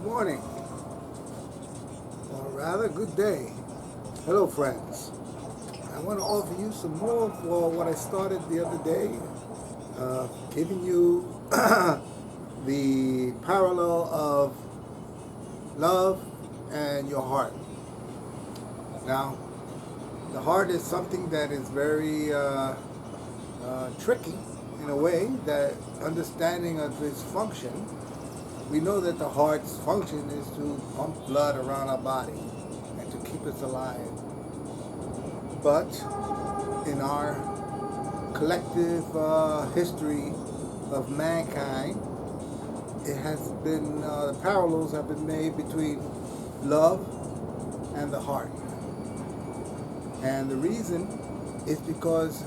morning, or rather, good day. Hello, friends. I want to offer you some more for what I started the other day, giving you the parallel of love and your heart. Now, the heart is something that is very tricky in a way that understanding of its function. We know that the heart's function is to pump blood around our body and to keep us alive. But in our collective history of mankind, it has been the parallels have been made between love and the heart. And the reason is because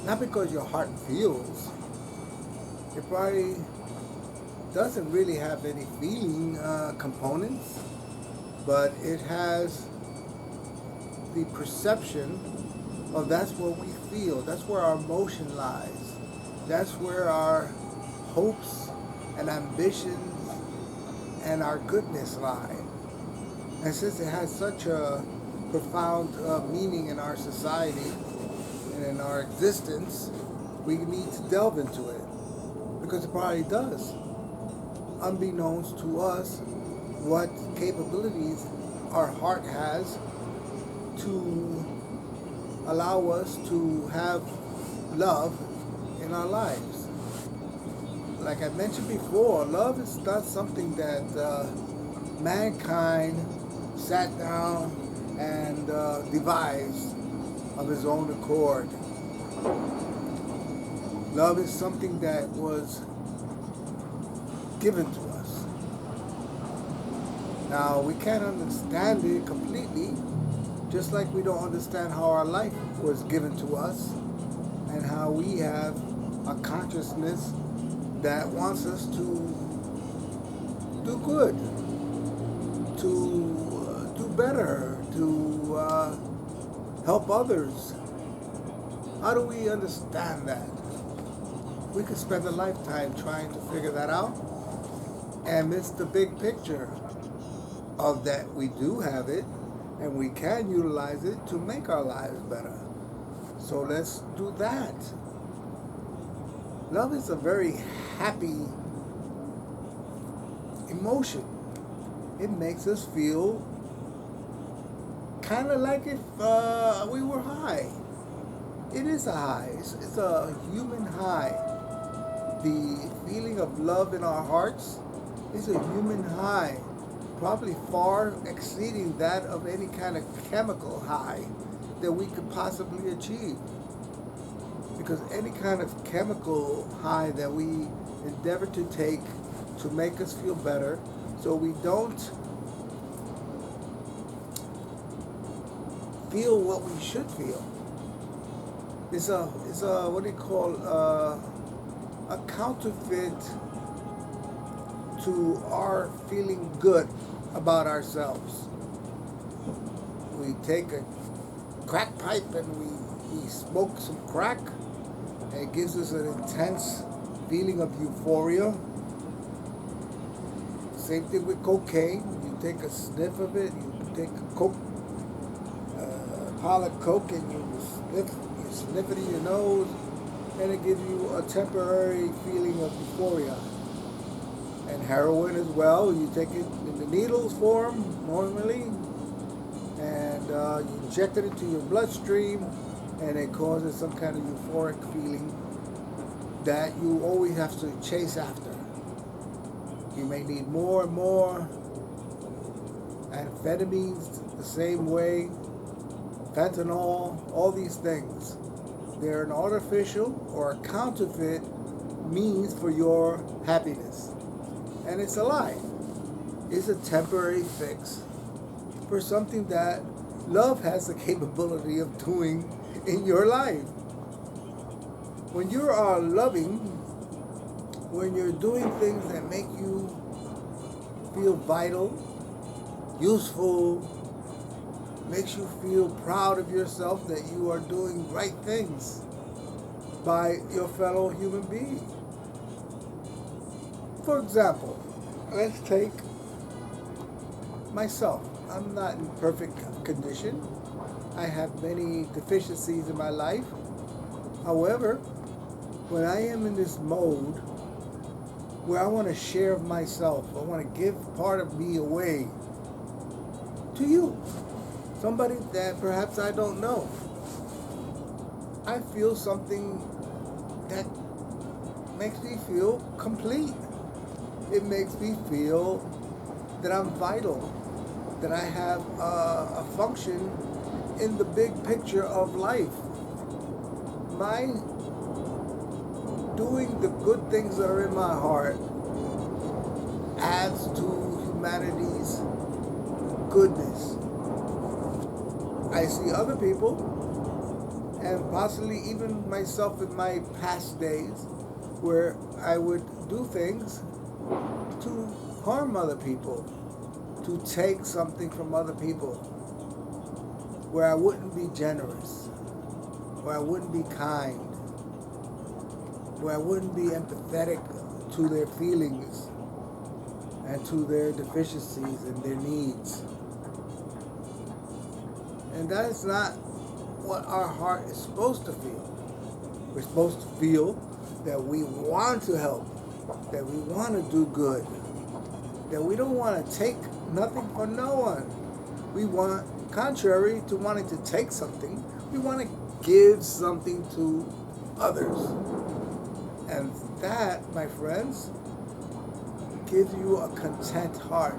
not because your heart feels, it probably doesn't really have any feeling components, but it has the perception of that's what we feel, that's where our emotion lies, that's where our hopes and ambitions and our goodness lie. And since it has such a profound meaning in our society and in our existence, we need to delve into it because it probably does, unbeknownst to us, what capabilities our heart has to allow us to have love in our lives. Like I mentioned before, love is not something that mankind sat down and devised of his own accord. Love is something that was given to us. Now, we can't understand it completely, just like we don't understand how our life was given to us and how we have a consciousness that wants us to do good, to do better, to help others. How do we understand that? We could spend a lifetime trying to figure that out and miss the big picture of that we do have it and we can utilize it to make our lives better. So let's do that. Love is a very happy emotion. It makes us feel kind of like if we were high. It is a high. It's a human high. The feeling of love in our hearts is a human high, probably far exceeding that of any kind of chemical high that we could possibly achieve. Because any kind of chemical high that we endeavor to take to make us feel better so we don't feel what we should feel is a what do you call a counterfeit to our feeling good about ourselves. We take a crack pipe and we smoke some crack, and it gives us an intense feeling of euphoria. Same thing with cocaine. You take a sniff of it, you take a pile of coke and you sniff it in your nose, and it gives you a temporary feeling of euphoria. And heroin as well, you take it in the needles form normally, and you inject it into your bloodstream, and it causes some kind of euphoric feeling that you always have to chase after. You may need more and more. Amphetamines, the same way. Fentanyl, all these things. They're an artificial or a counterfeit means for your happiness. And it's a lie. It's a temporary fix for something that love has the capability of doing in your life. When you are loving, when you're doing things that make you feel vital, useful, makes you feel proud of yourself that you are doing right things by your fellow human being. For example, let's take myself. I'm not in perfect condition. I have many deficiencies in my life. However, when I am in this mode where I want to share of myself, I want to give part of me away to you, somebody that perhaps I don't know, I feel something that makes me feel complete. It makes me feel that I'm vital, that I have a function in the big picture of life. My doing the good things that are in my heart adds to humanity's goodness. I see other people, and possibly even myself in my past days, where I would do things to harm other people, to take something from other people, where I wouldn't be generous, where I wouldn't be kind, where I wouldn't be empathetic to their feelings and to their deficiencies and their needs. And that is not what our heart is supposed to feel. We're supposed to feel that we want to help, that we want to do good, that we don't want to take nothing from no one. We want, contrary to wanting to take something, we want to give something to others. And that, my friends, gives you a content heart.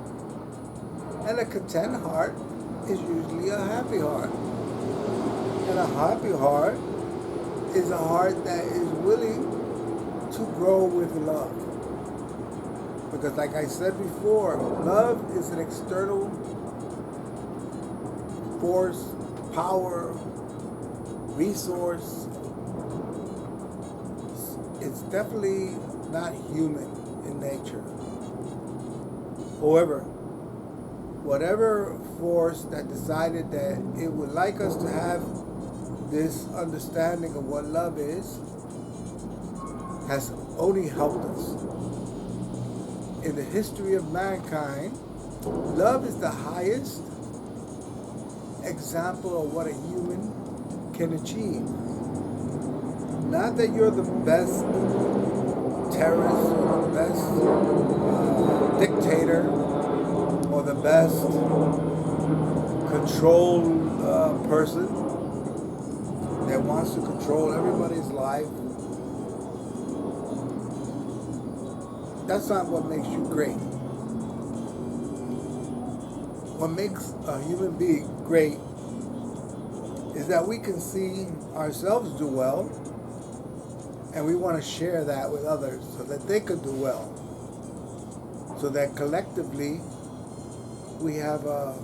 And a content heart is usually a happy heart. And a happy heart is a heart that is willing to grow with love. Because like I said before, love is an external force, power, resource. It's definitely not human in nature. However, whatever force that decided that it would like us to have this understanding of what love is has only helped us. In the history of mankind, love is the highest example of what a human can achieve. Not that you're the best terrorist or the best dictator or the best control person that wants to control everybody's life. That's not what makes you great. What makes a human being great is that we can see ourselves do well, and we want to share that with others so that they could do well. So that collectively we have a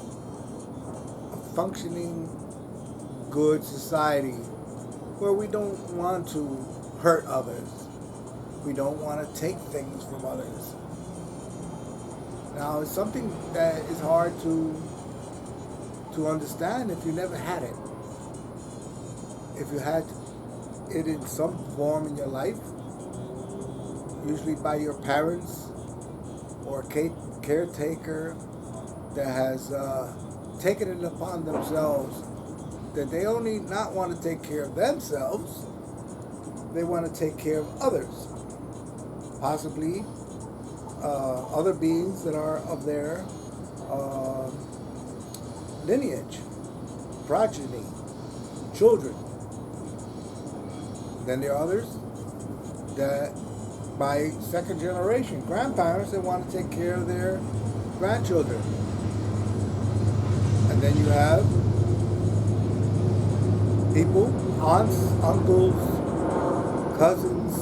functioning, good society where we don't want to hurt others. We don't want to take things from others. Now, it's something that is hard to understand if you never had it. If you had it in some form in your life, usually by your parents or a caretaker that has taken it upon themselves that they only not want to take care of themselves, they want to take care of others. Possibly other beings that are of their lineage, progeny, children. Then there are others that by second generation, grandparents that want to take care of their grandchildren. And then you have people, aunts, uncles, cousins,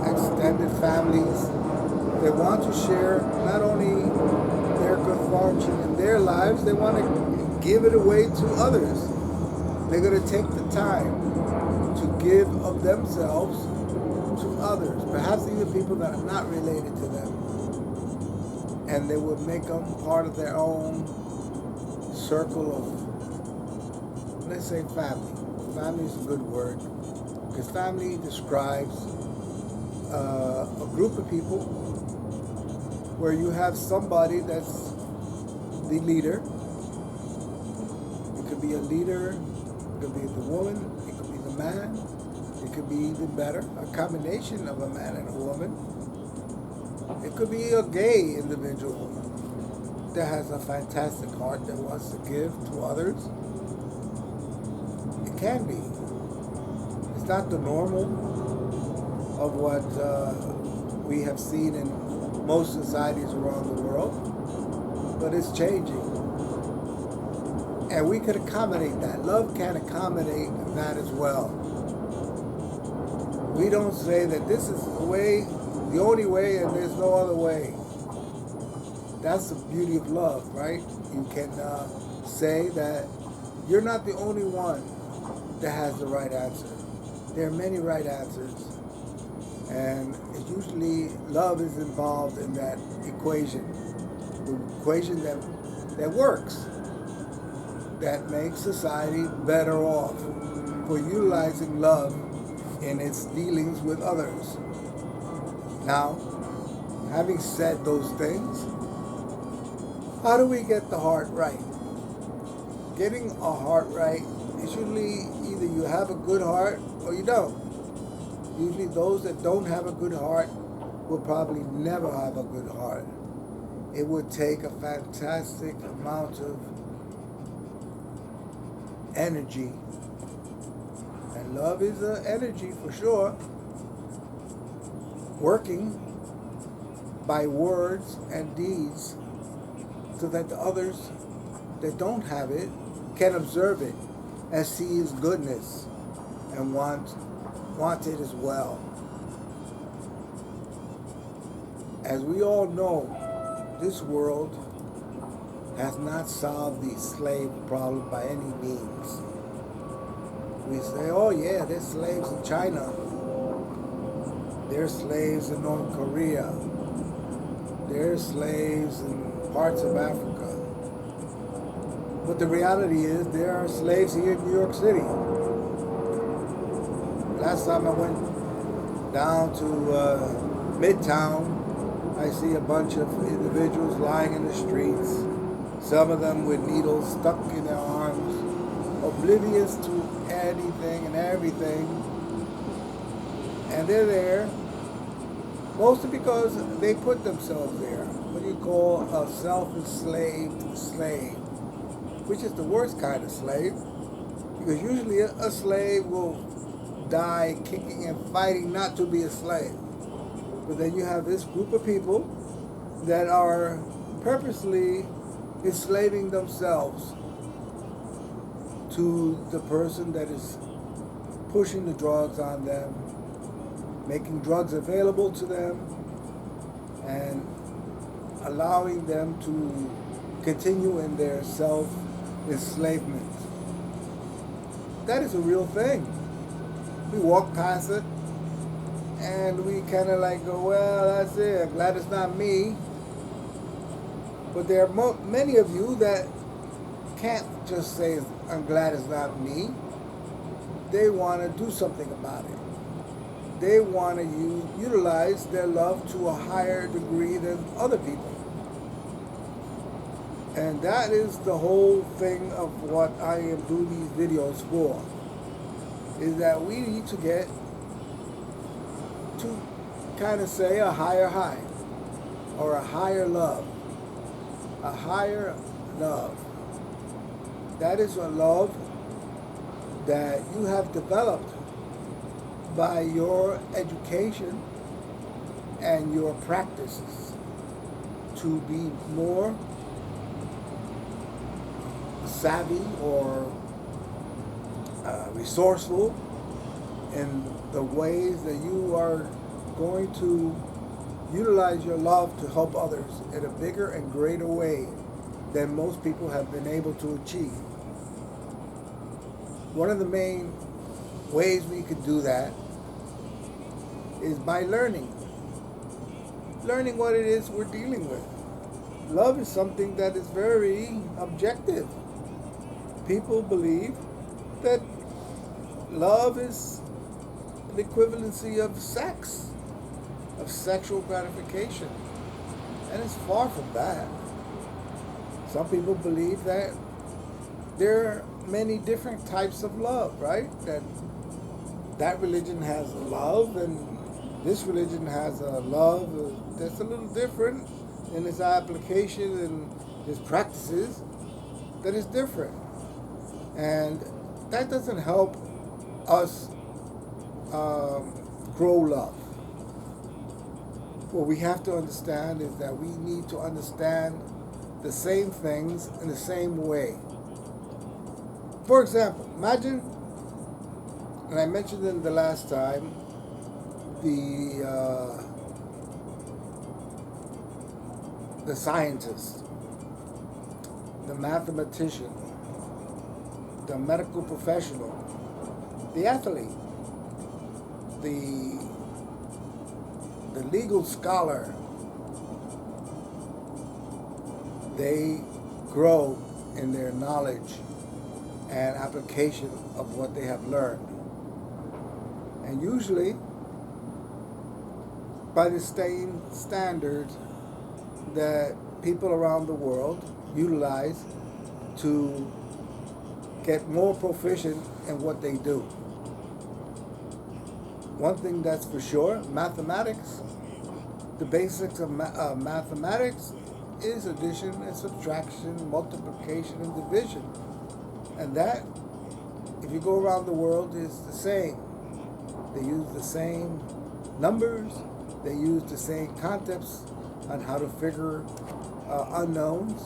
extended families that want to share not only their good fortune in their lives, they want to give it away to others. They're going to take the time to give of themselves to others, perhaps even people that are not related to them. And they would make them part of their own circle of, let's say, family. Family is a good word, because family describes a group of people where you have somebody that's the leader. It could be a leader, it could be the woman, it could be the man, it could be even better, a combination of a man and a woman. It could be a gay individual that has a fantastic heart that wants to give to others. It can be. It's not the normal of what we have seen in most societies around the world, but it's changing. And we could accommodate that. Love can accommodate that as well. We don't say that this is the way, the only way, and there's no other way. That's the beauty of love, right? You can say that you're not the only one that has the right answer. There are many right answers. And it's usually love is involved in that equation. The equation that works, that makes society better off for utilizing love in its dealings with others. Now, having said those things, how do we get the heart right? Getting a heart right is usually either you have a good heart or you don't. Usually those that don't have a good heart will probably never have a good heart. It would take a fantastic amount of energy. And love is an energy for sure. Working by words and deeds so that the others that don't have it can observe it and see His goodness and want it as well. As we all know, this world has not solved the slave problem by any means. We say, oh yeah, there's slaves in China. There's slaves in North Korea. There's slaves in parts of Africa. But the reality is there are slaves here in New York City. Last time I went down to Midtown, I see a bunch of individuals lying in the streets, some of them with needles stuck in their arms, oblivious to anything and everything. And they're there mostly because they put themselves there. What you call a self-enslaved slave, which is the worst kind of slave, because usually a slave will die kicking and fighting not to be a slave. But then you have this group of people that are purposely enslaving themselves to the person that is pushing the drugs on them, making drugs available to them, and allowing them to continue in their self-enslavement. That is a real thing. We walk past it and we kind of like go, well, that's it. I'm glad it's not me. But there are many of you that can't just say, I'm glad it's not me. They want to do something about it. They want to utilize their love to a higher degree than other people. And that is the whole thing of what I am doing these videos for, is that we need to get to kind of say a higher high, or a higher love. A higher love. That is a love that you have developed by your education and your practices to be more savvy or resourceful in the ways that you are going to utilize your love to help others in a bigger and greater way than most people have been able to achieve. One of the main ways we could do that is by learning what it is we're dealing with. Love is something that is very objective. People believe that love is the equivalency of sex, of sexual gratification. And it's far from that. Some people believe that there are many different types of love, right? That religion has love, and this religion has a love that's a little different in its application and its practices, that is different. And that doesn't help us grow love. What we have to understand is that we need to understand the same things in the same way. For example, imagine, and I mentioned it the last time, the scientist, the mathematician, the medical professional, the athlete, the legal scholar. They grow in their knowledge and application of what they have learned. And usually by the same standards that people around the world utilize to get more proficient in what they do. One thing that's for sure, mathematics, the basics of mathematics is addition and subtraction, multiplication and division. And that, if you go around the world, is the same. They use the same numbers, they use the same concepts on how to figure unknowns,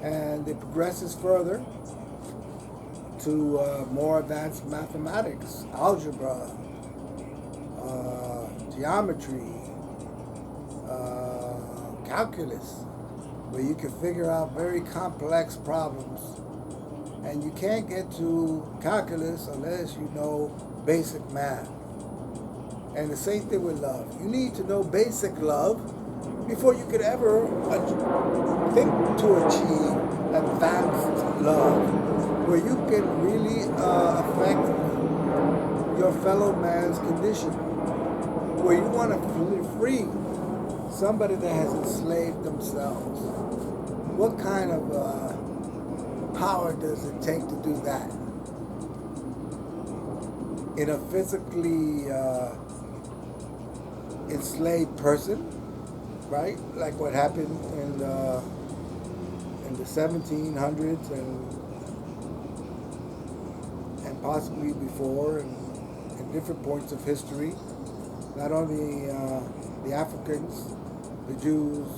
and it progresses further to more advanced mathematics, algebra, geometry, calculus, where you can figure out very complex problems. And you can't get to calculus unless you know basic math. And the same thing with love. You need to know basic love before you could ever think to achieve advanced love, where you can really affect your fellow man's condition, where you want to free somebody that has enslaved themselves. What kind of power does it take to do that? In a physically enslaved person, right? Like what happened in the 1700s and possibly before, and in different points of history. Not only the Africans, the Jews,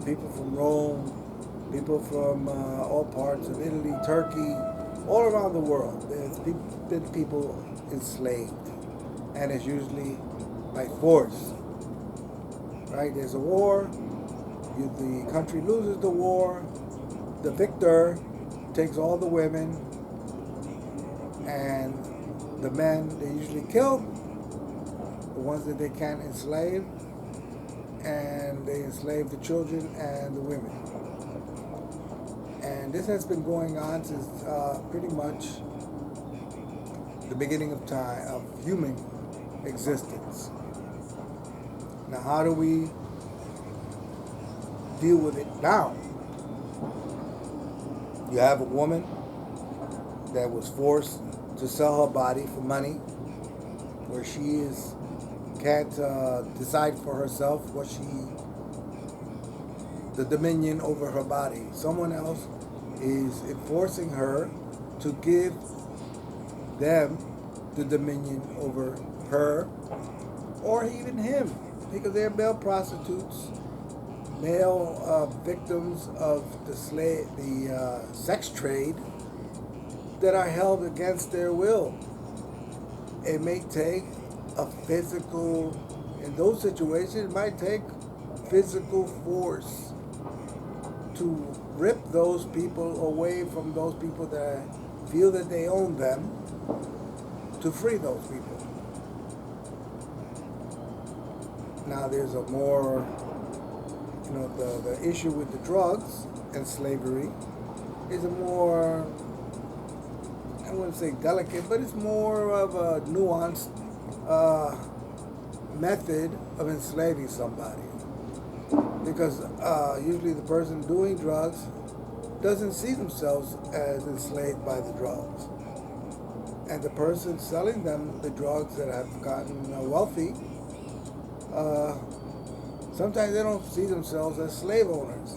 people from Rome, people from all parts of Italy, Turkey, all around the world. There's been people enslaved, and it's usually by force. Right? There's a war. The country loses the war. The victor takes all the women, and the men they usually kill, the ones that they can't enslave, and they enslave the children and the women. And this has been going on since pretty much the beginning of time, of human existence. Now, how do we deal with it now? You have a woman that was forced to sell her body for money, where she can't decide for herself the dominion over her body. Someone else is enforcing her to give them the dominion over her, or even him, because they're male prostitutes, male victims of the sex trade that are held against their will. It may take a physical, in those situations, it might take physical force to rip those people away from those people that feel that they own them, to free those people. Now there's a more, the issue with the drugs and slavery is a more, I wouldn't say delicate, but it's more of a nuanced method of enslaving somebody. because usually the person doing drugs doesn't see themselves as enslaved by the drugs. And the person selling them the drugs that have gotten wealthy, uh, sometimes they don't see themselves as slave owners.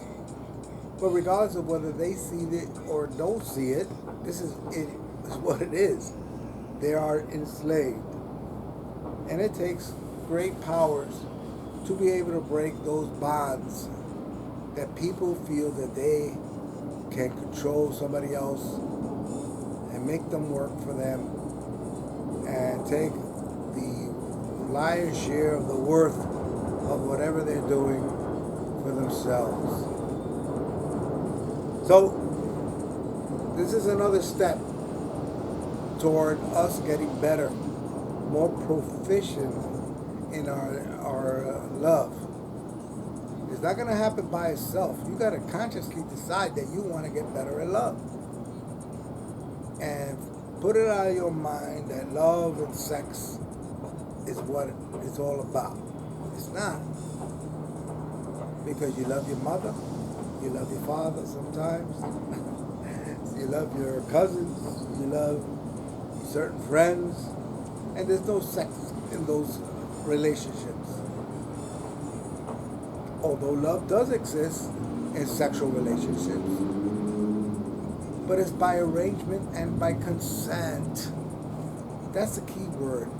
But regardless of whether they see it or don't see it, this is what it is. They are enslaved. And it takes great powers to be able to break those bonds that people feel that they can control somebody else and make them work for them and take the lion's share of the worth of whatever they're doing for themselves. So this is another step toward us getting better, more proficient in our love. It's not going to happen by itself. You got to consciously decide that you want to get better at love. And put it out of your mind that love and sex is what it's all about. It's not. Because you love your mother, you love your father sometimes, you love your cousins, you love certain friends, and there's no sex in those relationships. Although love does exist in sexual relationships, but it's by arrangement and by consent. That's the key word.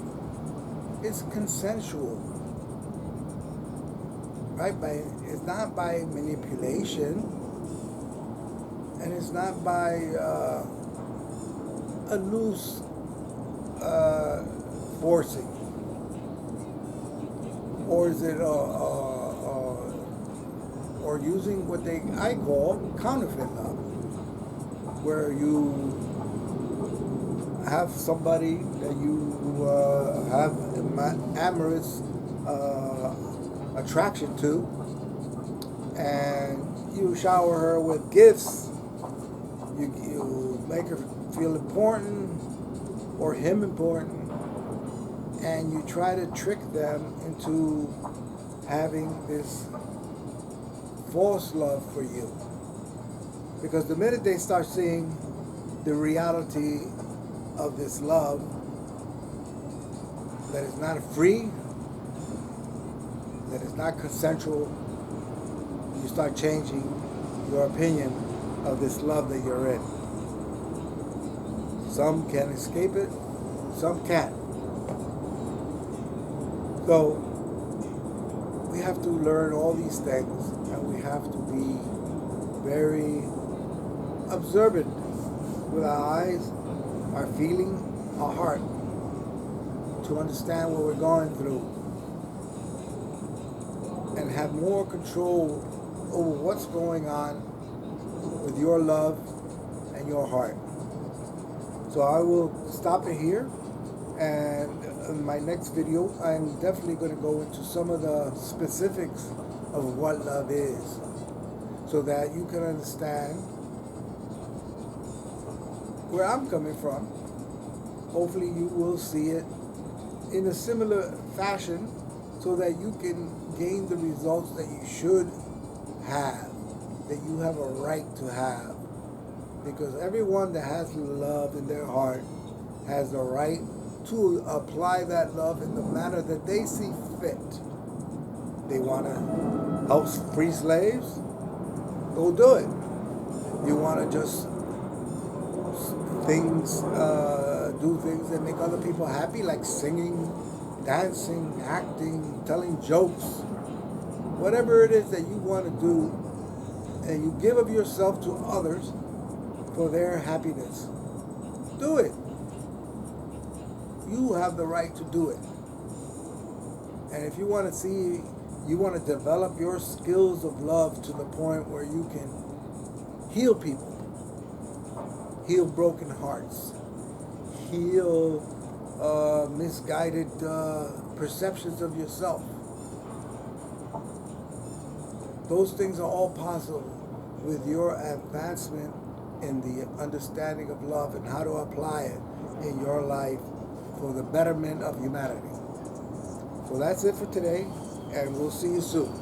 It's consensual, right? It's not by manipulation, and it's not by a loose forcing, or is it or using what I call counterfeit love, where you have somebody that you have amorous attraction to, and you shower her with gifts. You make her feel important, or him important, and you try to trick them into having this false love for you. Because the minute they start seeing the reality of this love, that is not free, that is not consensual, you start changing your opinion of this love that you're in. Some can escape it, some can't. So we have to learn all these things, and we have to be very observant with our eyes, our feeling, our heart, to understand what we're going through and have more control over what's going on with your love and your heart. So I will stop it here, and in my next video I'm definitely going to go into some of the specifics of what love is, so that you can understand where I'm coming from. Hopefully you will see it in a similar fashion, so that you can gain the results that you should have, that you have a right to have. Because everyone that has love in their heart has the right to apply that love in the manner that they see fit. They want to help free slaves? Go do it. You want to just do things that make other people happy, like singing, dancing, acting, telling jokes, whatever it is that you want to do, and you give of yourself to others for their happiness, do it. You have the right to do it. And if you want to develop your skills of love to the point where you can heal people, heal broken hearts, heal misguided perceptions of yourself. Those things are all possible with your advancement in the understanding of love and how to apply it in your life for the betterment of humanity. So that's it for today, and we'll see you soon.